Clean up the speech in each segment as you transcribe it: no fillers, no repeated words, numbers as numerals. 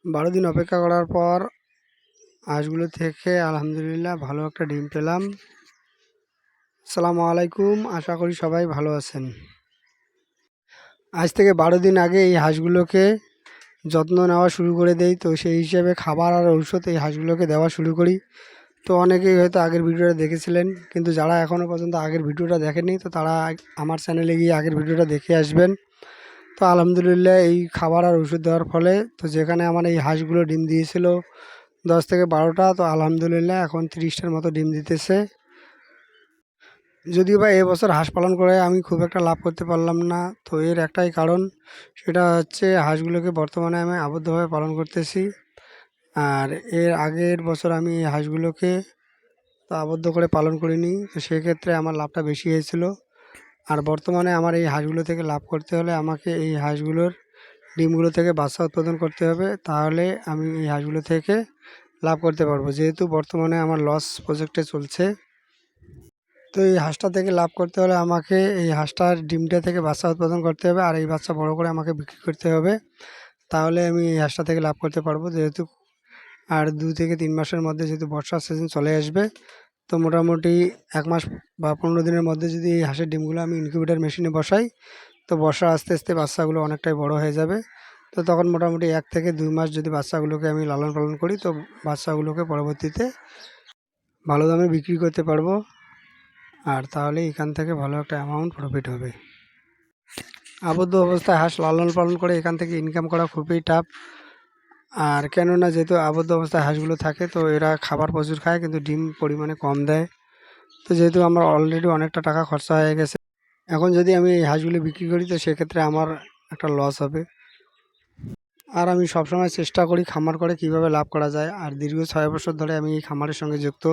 12 দিন অপেক্ষা করার পর হাঁসগুলো থেকে আলহামদুলিল্লাহ ভালো একটা ডিম পেলাম। আসসালামু আলাইকুম, আশা করি সবাই ভালো আছেন। আজ থেকে 12 দিন আগে এই হাঁসগুলোকে যত্ন নেওয়া শুরু করে দেই। তো সেই হিসেবে খাবার আর ঔষধ এই হাঁসগুলোকে দেওয়া শুরু করি। তো অনেকেই হয়তো আগের ভিডিওটা দেখেছিলেন, কিন্তু যারা এখনও পর্যন্ত আগের ভিডিওটা দেখেনি তো তারা আমার চ্যানেলে গিয়ে আগের ভিডিওটা দেখে আসবেন। তো আলহামদুলিল্লাহ এই খাবার আর ওষুধ দেওয়ার ফলে তো যেখানে আমার এই হাঁসগুলো ডিম দিয়েছিল 10 থেকে 12টা, তো আলহামদুলিল্লাহ এখন 30টার মতো ডিম দিতেছে। যদিও বা এবছর হাঁস পালন করে আমি খুব একটা লাভ করতে পারলাম না, তো এর একটাই কারণ, সেটা হচ্ছে হাঁসগুলোকে বর্তমানে আমি আবদ্ধভাবে পালন করতেছি। আর এর আগের বছর আমি এই হাঁসগুলোকে তো আবদ্ধ করে পালন করিনি, তো সেক্ষেত্রে আমার লাভটা বেশি হয়েছিল। আর বর্তমানে আমার এই হাঁসগুলো থেকে লাভ করতে হলে আমাকে এই হাঁসগুলোর ডিমগুলো থেকে বাচ্চা উৎপাদন করতে হবে, তাহলে আমি এই হাঁসগুলো থেকে লাভ করতে পারবো। যেহেতু বর্তমানে আমার লস প্রজেক্টে চলছে, তো এই হাঁসটা থেকে লাভ করতে হলে আমাকে এই হাঁসটার ডিমটা থেকে বাচ্চা উৎপাদন করতে হবে, আর এই বাচ্চা বড় করে আমাকে বিক্রি করতে হবে, তাহলে আমি এই হাঁসটা থেকে লাভ করতে পারবো। যেহেতু আর 2 থেকে 3 মাসের মধ্যে যেহেতু বর্ষার সিজন চলে আসবে, তো মোটামুটি 1 মাস বা 15 দিনের মধ্যে যদি এই হাঁসের ডিমগুলো আমি ইনকিউবেটর মেশিনে বসাই, তো বর্ষা আস্তে আস্তে বাচ্চাগুলো অনেকটাই বড় হয়ে যাবে। তো তখন মোটামুটি 1 থেকে 2 মাস যদি বাচ্চাগুলোকে আমি লালন পালন করি, তো বাচ্চাগুলোকে পরবর্তীতে ভালো দামে বিক্রি করতে পারবো। আর তাহলে এখান থেকে ভালো একটা অ্যামাউন্ট প্রফিট হবে। আবদ্ধ অবস্থায় হাঁস লালন পালন করে এখান থেকে ইনকাম করা খুবই টাফ। আর কেননা যেহেতু আবদ্ধ অবস্থায় হাঁসগুলো থাকে, তো এরা খাবার প্রচুর খায় কিন্তু ডিম পরিমাণে কম দেয়। তো যেহেতু আমার অলরেডি অনেকটা টাকা খরচা হয়ে গেছে, এখন যদি আমি এই হাঁসগুলো বিক্রি করি তো সেক্ষেত্রে আমার একটা লস হবে। আর আমি সবসময় চেষ্টা করি খামার করে কিভাবে লাভ করা যায়। আর দীর্ঘ 6 বছর ধরে আমি এই খামারের সঙ্গে যুক্ত।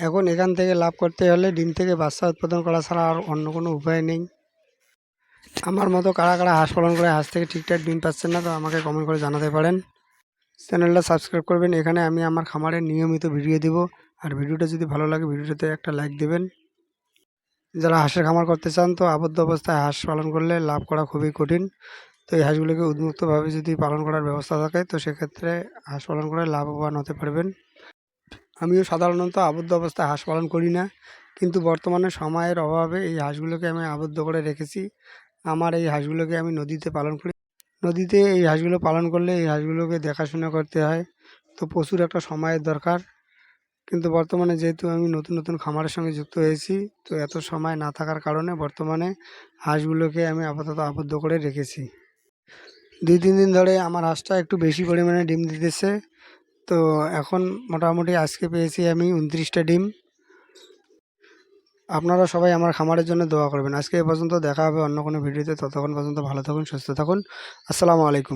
এখন এখান থেকে লাভ করতে হলে ডিম থেকে বাচ্চা উৎপাদন করা ছাড়া আর অন্য কোনো উপায় নেই। আমার মতো কারা কারা হাঁস পালন করে হাঁস থেকে ঠিকঠাক ডিম পাচ্ছেন না, তো আমাকে কমেন্ট করে জানাতে পারেন। চ্যানেলটা সাবস্ক্রাইব করবেন, এখানে আমি আমার খামারের নিয়মিত ভিডিও দেব। আর ভিডিওটা যদি ভালো লাগে ভিডিওটাতে একটা লাইক দেবেন। যারা হাঁসের খামার করতে চান, তো আবদ্ধ অবস্থায় হাঁস পালন করলে লাভ করা খুবই কঠিন। তো এই হাঁসগুলোকে উন্মুক্তভাবে যদি পালন করার ব্যবস্থা থাকে, তো সেক্ষেত্রে হাঁস পালন করে লাভবান হতে পারবেন। আমিও সাধারণত আবদ্ধ অবস্থায় হাঁস পালন করি না, কিন্তু বর্তমানে সময়ের অভাবে এই হাঁসগুলোকে আমি আবদ্ধ করে রেখেছি। আমার এই হাঁসগুলোকে আমি নদীতে পালন করি। নদীতে এই হাঁসগুলো পালন করলে এই হাঁসগুলোকে দেখাশোনা করতে হয়, তো প্রচুর একটা সময়ের দরকার। কিন্তু বর্তমানে যেহেতু আমি নতুন নতুন খামারের সঙ্গে যুক্ত হয়েছি, তো এত সময় না থাকার কারণে বর্তমানে হাঁসগুলোকে আমি আপাতত আবদ্ধ করে রেখেছি। 2-3 দিন ধরে আমার হাঁসটা একটু বেশি পরিমাণে ডিম দিতেছে। তো এখন মোটামুটি আজকে পেয়েছি আমি 29টা ডিম। আপনারা সবাই আমার খামারের জন্য দোয়া করবেন। আজকে এ পর্যন্ত, দেখা হবে অন্য কোনো ভিডিওতে। ততক্ষণ পর্যন্ত ভালো থাকুন, সুস্থ থাকুন। আসসালামু আলাইকুম।